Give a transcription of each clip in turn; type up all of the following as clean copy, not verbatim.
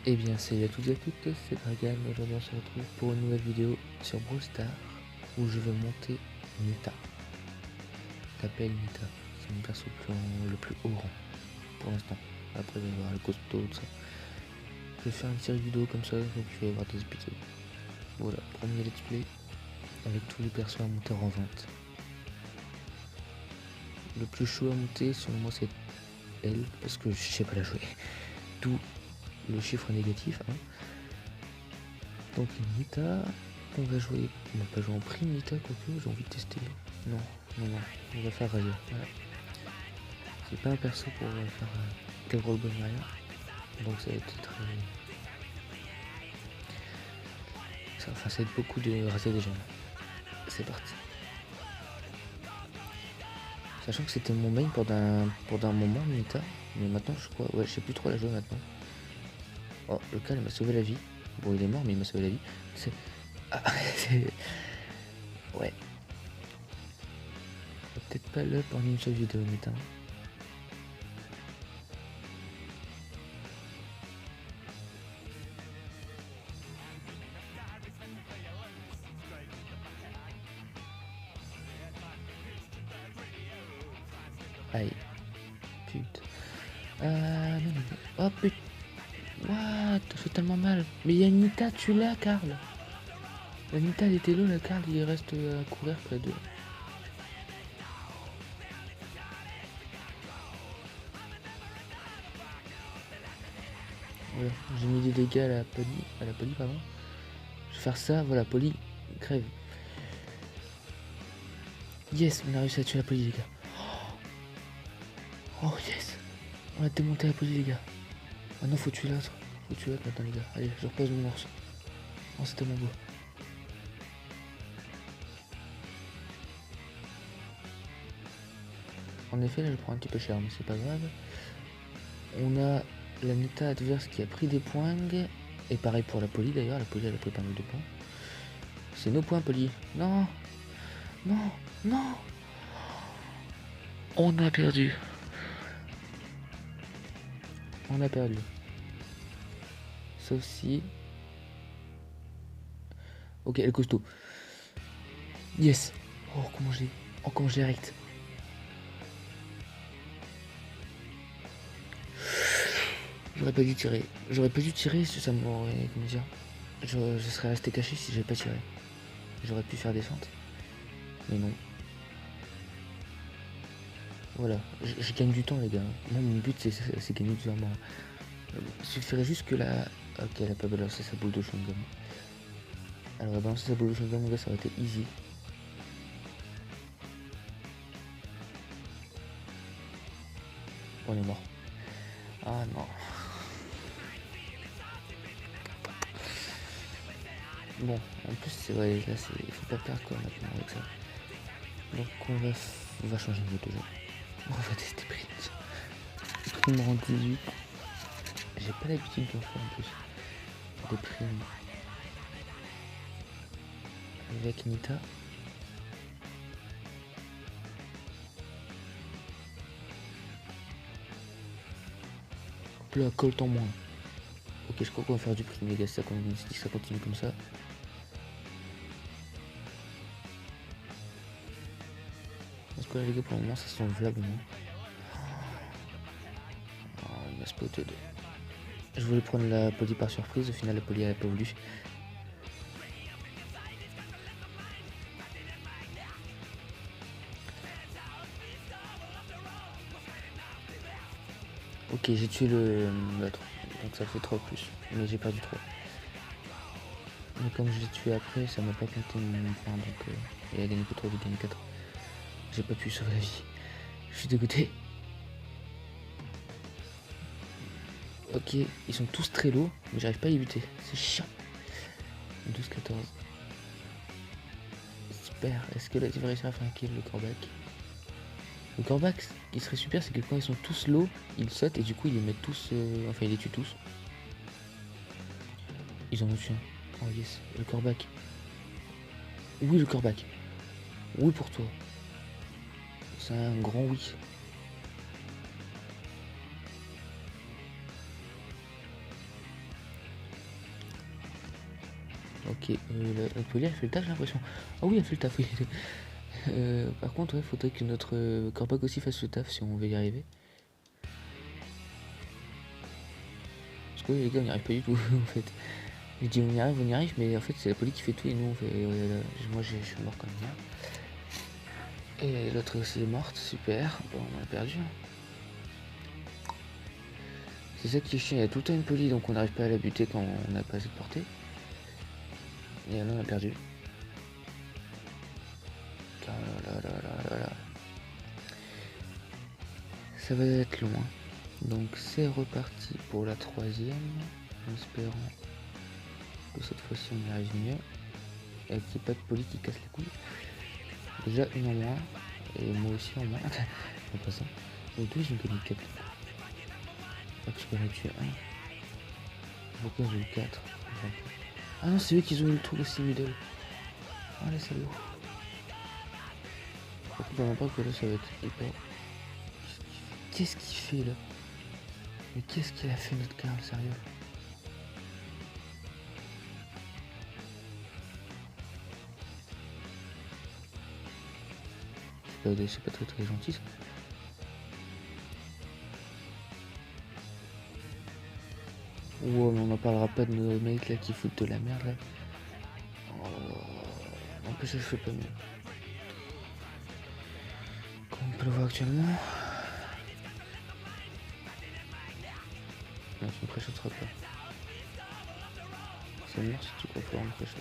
Eh bien salut à toutes et à toutes, c'est Dragan. Aujourd'hui on se retrouve pour une nouvelle vidéo sur Brawl Stars où je vais monter Nita. T'appelles Nita, c'est mon perso le plus haut rang pour l'instant. Après il va y avoir le costaud, tout ça. Je vais faire une série de vidéos comme ça, donc je vais avoir des épisodes. Voilà, premier let's play avec tous les persos à monter en vente. Le plus chaud à monter selon moi c'est elle, parce que je sais pas la jouer. D'où le chiffre négatif. Hein. Donc Nita, on va jouer, on va pas jouer en prime Nita, quoique j'ai envie de tester. Non, on va faire Raya. Voilà. C'est pas un perso pour faire des rôles bonne Raya. Donc ça va être très... ça va être beaucoup de raser des gemmes. C'est parti. Sachant que c'était mon main pendant un moment Nita, mais maintenant je crois, ouais je sais plus trop la jouer maintenant. Oh le cas il m'a sauvé la vie. Bon il est mort mais il m'a sauvé la vie. C'est... Ah, ouais. Peut-être pas là pour une seule vidéo Nita. Aïe. Putain. Non. Oh putain. What? Ça fait tellement mal. Mais il y a Nita, tu l'as, Karl. La Nita, elle était là, la Karl, il reste à courir près d'eux. Voilà, j'ai mis des dégâts à la Polly, pardon. Je vais faire ça, voilà, Polly, crève. Yes, on a réussi à tuer la Polly, les gars. Oh yes, on a démonté la Polly, les gars. Maintenant, faut tuer l'autre. Faut tuer l'autre maintenant, les gars. Allez, je repose mon morceau. Oh, c'était tellement beau. En effet, là, je prends un petit peu cher, mais c'est pas grave. On a la Nita adverse qui a pris des points. Et pareil pour la Polly d'ailleurs, la Polly elle a pris pas mal de points. C'est nos points Polly. Non. Non. Non. On a perdu. On a perdu. Sauf si... Ok, elle est costaud. Yes. Oh, comment je l'ai rect. J'aurais pas dû tirer. J'aurais pas dû tirer, ça m'aurait... Comment dire, je serais resté caché si j'avais pas tiré. J'aurais pu faire descente. Mais non. Voilà. Je gagne du temps, les gars. Moi, mon but, c'est gagner du temps. Il suffirait juste que la... Ok, elle a pas balancé sa boule de chewing-gum. Alors, elle a balancé sa boule de chewing-gum, mon gars, ça aurait été easy. On est mort. Ah non. Bon, en plus c'est vrai, là il faut pas perdre quoi maintenant avec ça. Donc on va changer de mode de jeu. On va tester Prince. Prime rang 18. J'ai pas l'habitude d'en faire en plus. Des primes. Avec Nita. Hop là, colt en moins. Ok, je crois qu'on va faire du prime les gars, si ça continue comme ça. Parce que là les gars pour le moment ça sent valable. Oh, il m'a spoté de... Je voulais prendre la Polly par surprise, au final la Polly elle a pas voulu. Ok, j'ai tué l'autre, donc ça fait 3 plus, mais j'ai perdu 3. Mais comme je l'ai tué après, ça m'a pas compté mon point, donc il a gagné que 3, j'ai gagné 4. J'ai pas pu sauver la vie. Je suis dégoûté. Ok, ils sont tous très lourds, mais j'arrive pas à les buter. C'est chiant. 12-14. Super. Est-ce que là tu vas réussir à faire un kill le corbac? Le corbac, ce qui serait super, c'est que quand ils sont tous low, ils sautent et du coup ils les mettent tous... enfin ils les tuent tous. Ils en ont tué un. Oh yes, le corbac. Oui le corbac. Oui pour toi. C'est un grand oui. Ok, la police elle fait le taf, j'ai l'impression. Ah oui, elle fait le taf, oui. Par contre, il faudrait que notre corbac aussi fasse le taf si on veut y arriver. Parce que les gars, on n'y arrive pas du tout, en fait. Je dis on y arrive, mais en fait, c'est la police qui fait tout et nous, on fait. Moi, je suis mort comme ça. Et l'autre aussi est morte, super. Bon, on a perdu. C'est ça qui est chiant, il y a tout le temps une police, donc on n'arrive pas à la buter quand on n'a pas assez de portée. Et là, on a perdu. Oh là là là là là. Ça va être loin. Donc c'est reparti pour la troisième, en espérant que cette fois-ci on y arrive mieux. Et qu'il n'y ait pas de poli qui casse les couilles. Déjà une en moins, et moi aussi en moins. En passant. Donc deux, j'ai gagné 4. Pas que je peux en tuer un. Pourquoi j'ai eu 4? Ah non, c'est eux qui ont eu le tour aussi middle. Oh les salauds. Par contre, on pas que là ça va être hyper. Qu'est-ce qu'il fait là? Mais qu'est-ce qu'il a fait notre Karl, sérieux? C'est pas très gentil ça. Oh mais on n'en parlera pas de nos mecs là qui foutent de la merde là. Oh, en plus ça se fait pas mieux. Comme on peut le voir actuellement. Non, tu me pré-shotteras pas. C'est mort si tu crois pouvoir me pré-shot.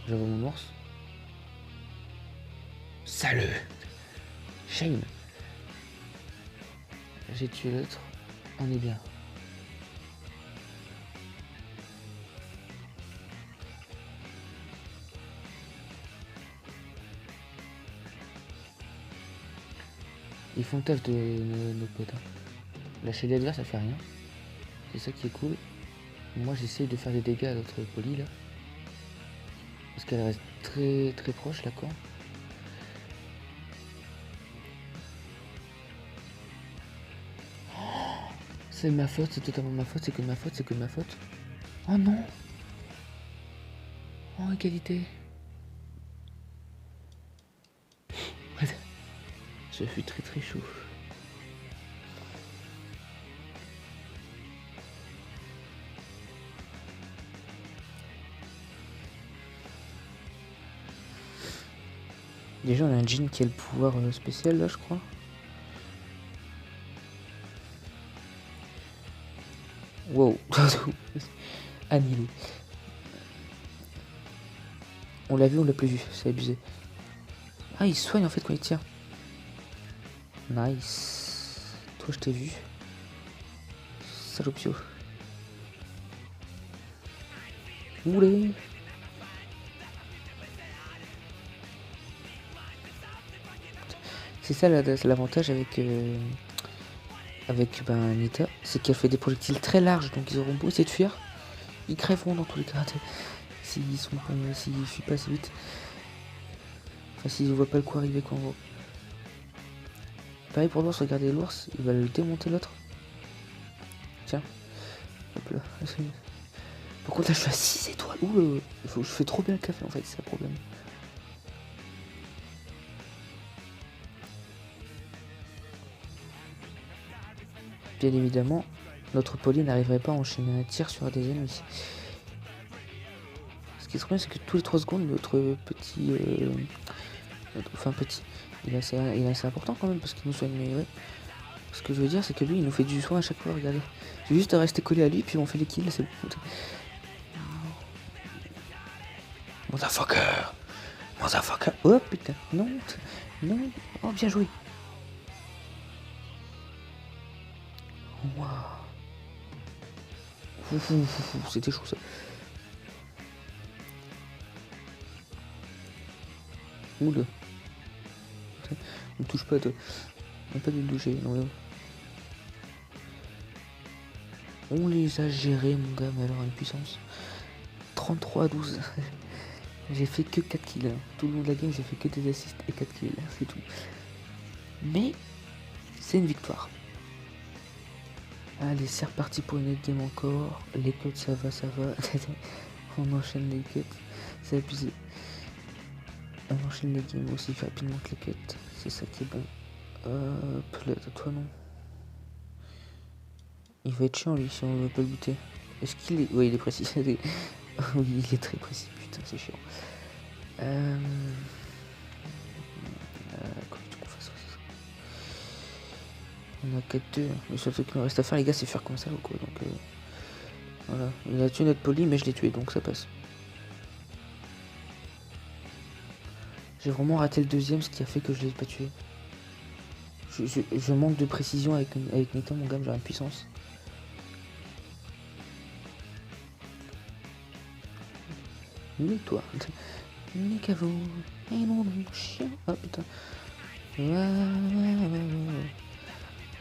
J'avais mon ours. Salut. Shame. J'ai tué l'autre. On est bien. Ils font le taf de nos potes. Lâcher l'adverse, ça fait rien. C'est ça qui est cool. Moi j'essaye de faire des dégâts à notre poli là. Parce qu'elle reste très très proche là quoi. C'est ma faute, c'est totalement ma faute, c'est que ma faute, c'est que ma faute. Oh non. Oh égalité. Je suis très très chaud. Déjà on a un jean qui a le pouvoir spécial là je crois. Wow. Annihilé. On l'a vu, on l'a plus vu, c'est abusé. Ah il soigne en fait quand il tire. Nice. Toi je t'ai vu. Salopio. Oulé. C'est ça l'avantage avec Nita, c'est qu'elle fait des projectiles très larges, donc ils auront beau essayer de fuir, ils crèveront dans tous les cas s'ils fuient pas assez vite. Enfin s'ils voient pas le coup arriver quoi en gros. Pareil pour l'ours, regardez l'ours, il va le démonter l'autre. Tiens. Hop là. Par contre là je suis à 6 étoiles. Ouh, je fais trop bien le café en fait, c'est le problème. Bien évidemment, notre poli n'arriverait pas à enchaîner un tir sur des ennemis. Ce qui est trop bien, c'est que tous les 3 secondes, notre petit... enfin petit, il est assez important quand même, parce qu'il nous soigne, mais ouais. Ce que je veux dire, c'est que lui, il nous fait du soin à chaque fois, regardez. J'ai juste à rester collé à lui, puis on fait les kills, c'est bon. Motherfucker. Motherfucker. Oh putain, non, non, oh bien joué. Waouh. C'était chaud ça. Oula. On ne touche pas de... On pas de toucher, non. On les a gérés mon gars, mais alors une puissance. 33 à 12. J'ai fait que 4 kills. Hein. Tout le long de la game, j'ai fait que des assists et 4 kills. C'est tout. Mais c'est une victoire. Allez, c'est reparti pour une autre game encore. Les cuts, ça va, ça va. On enchaîne les cuts. C'est abusé. On enchaîne les games aussi rapidement que les cuts. C'est ça qui est bon. Toi non. Il va être chiant lui si on veut pas le buter. Est-ce qu'il est... Ouais, il est précis. Oui, il est très précis. Putain, c'est chiant. Comment tu qu'on fasse ça? On a 4-2. Le seul truc qu'il me reste à faire, les gars, c'est faire comme ça ou quoi. Donc voilà. Il a tué notre poli, mais je l'ai tué, donc ça passe. J'ai vraiment raté le deuxième, ce qui a fait que je l'ai pas tué. Je manque de précision avec Nita, mon gars, j'aurais une puissance. Mais toi, Nicavo, et non, mon chien. Ah putain.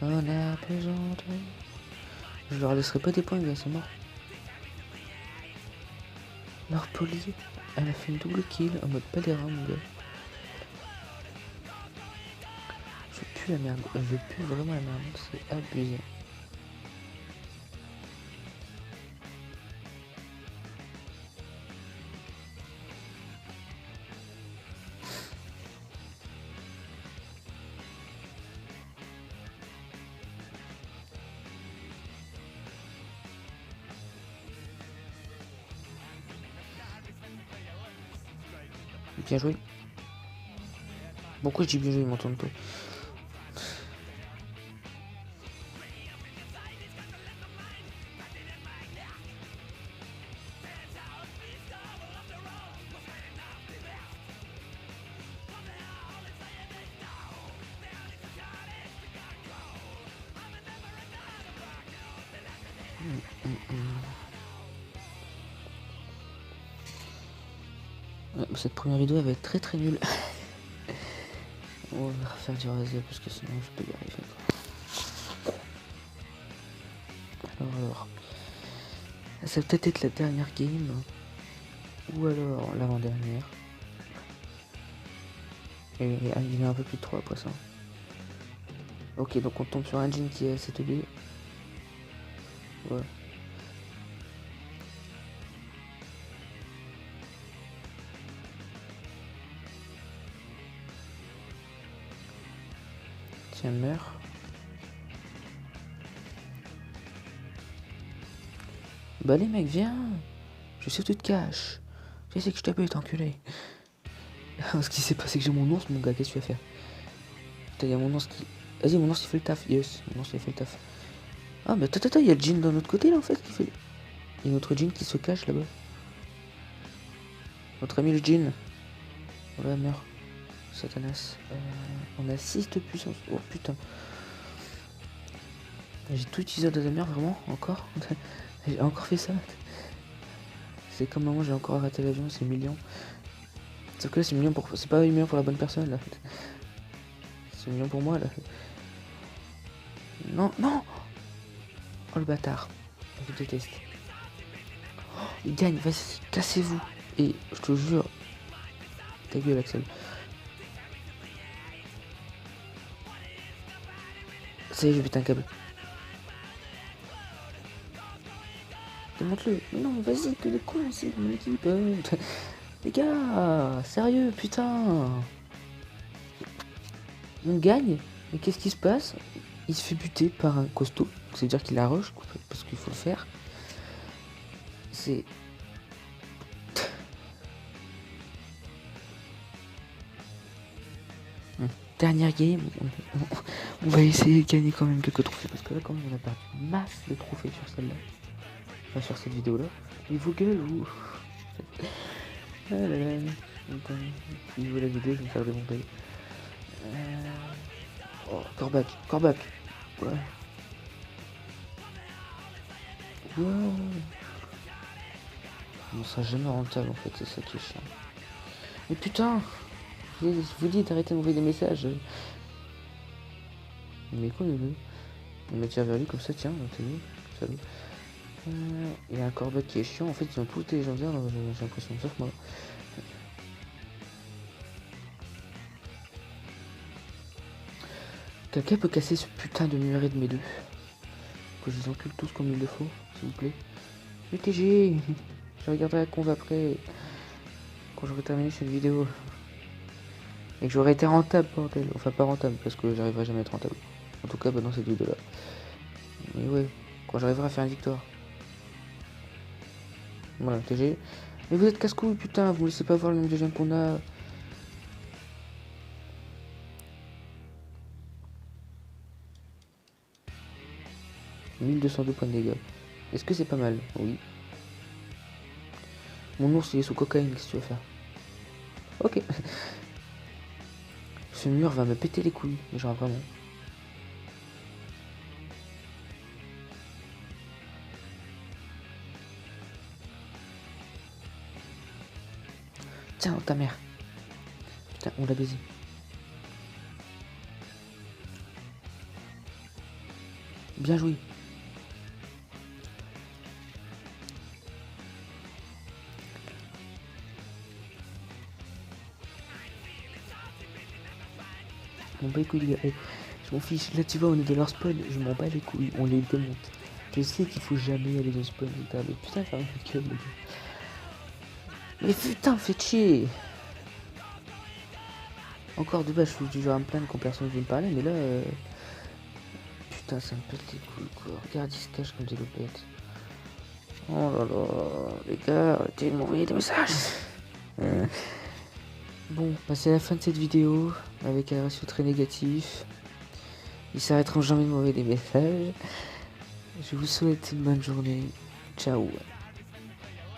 On a besoin de... Je leur laisserai pas des points, gars, c'est mort. Leur poli, elle a fait une double kill en mode Padera, mon gars. Je pue la merde, je pue vraiment la merde, c'est abusé. Bien joué. Pourquoi je dis bien joué, ils m'entendent pas. Cette première vidéo elle va être très très nulle. On va refaire du rasé parce que sinon je peux y arriver. Alors, ça va peut-être être la dernière game ou alors l'avant-dernière. Et il y a un peu plus de 3 après ça. Ok, donc on tombe sur un jean qui est ACTB. Ouais. Tiens, meurs. Bah allez mec, viens. Je sais où tu te caches. Je sais que je t'habite, enculé. Ce qui s'est passé, que j'ai mon ours, mon gars, qu'est-ce que tu vas faire? Putain, y'a mon ours qui... Vas-y, mon ours il fait le taf, yes. Mon ours il fait le taf. Ah mais attends, il y a le jean d'un autre côté là en fait qui fait... Il y a notre jean qui se cache là-bas. Notre ami le jean. Ouais, meurt. Satanas. On a 6 de puissance. Oh putain. J'ai tout utilisé de la merde, vraiment, encore. J'ai encore fait ça. C'est comme moi, j'ai encore arrêté l'avion, c'est million. Sauf que là, c'est million pour... C'est pas million pour la bonne personne, là. C'est million pour moi, là. Non, non. Oh, le bâtard. Je déteste. Oh, il gagne, vas-y, cassez-vous. Et je te jure... Ta gueule, Axel. Ça y est, je pète un câble. Démonte-le. Mais non, vas-y, que des cons, c'est mon équipe. Les gars, sérieux, putain. On gagne. Mais qu'est-ce qui se passe? Il se fait buter par un costaud. C'est-à-dire qu'il la rush, parce qu'il faut le faire. C'est... Dernière game, on va essayer de gagner quand même quelques trophées. Parce que là, quand même, on a perdu masse de trophées sur celle-là. Enfin, sur cette vidéo-là. Mais vos gueules, ou... Ah là là. Attends, si vous voulez la vidéo, je vais me faire démonter. Oh, Corbac. Ouais. Wow. On sera jamais rentable en fait, c'est ça qui est chiant. Mais putain, je vous dis d'arrêter de m'envoyer des messages. Mais quoi, le on va tirer vers lui comme ça, tiens, t'as vu, salut. Il y a un corbeau qui est chiant. En fait, ils ont tous été légendaires, j'ai l'impression, sauf moi. Quelqu'un peut casser ce putain de numéro de mes deux. Que je les encule tous comme il le faut, s'il vous plaît. Mais TG, je regarderai la conve après. Quand j'aurai terminé cette vidéo. Et que j'aurai été rentable, bordel. Enfin, pas rentable, parce que j'arriverai jamais à être rentable. En tout cas, dans cette vidéo-là. Mais ouais, quand j'arriverai à faire une victoire. Voilà, TG. Mais vous êtes casse-couille, putain, vous me laissez pas voir le nombre de gemmes qu'on a. « 1202 points de dégâts. Est-ce que c'est pas mal? Oui. Mon ours, il est sous cocaïne, qu'est-ce que tu vas faire? Ok. Ce mur va me péter les couilles, genre vraiment. Tiens, ta mère. Putain, on l'a baisé. Bien joué. Je m'en bats les couilles, les gars. Hey, je m'en fiche. Là, tu vois, on est dans leur spawn. Je m'en bats les couilles. On les démonte. Je sais qu'il faut jamais aller dans le spawn. Mais putain, faire une gueule, les gars. Mais putain, faites chier. Encore de base, je suis du genre à me plaindre quand personne veut me parler. Mais là, putain, ça me pète les couilles, quoi. Regarde, ils se cachent comme des lopettes. Oh là là, les gars, arrêtez de m'envoyer des messages. Bon, bah c'est la fin de cette vidéo, avec un ratio très négatif. Ils s'arrêteront jamais de m'envoyer des messages. Je vous souhaite une bonne journée. Ciao.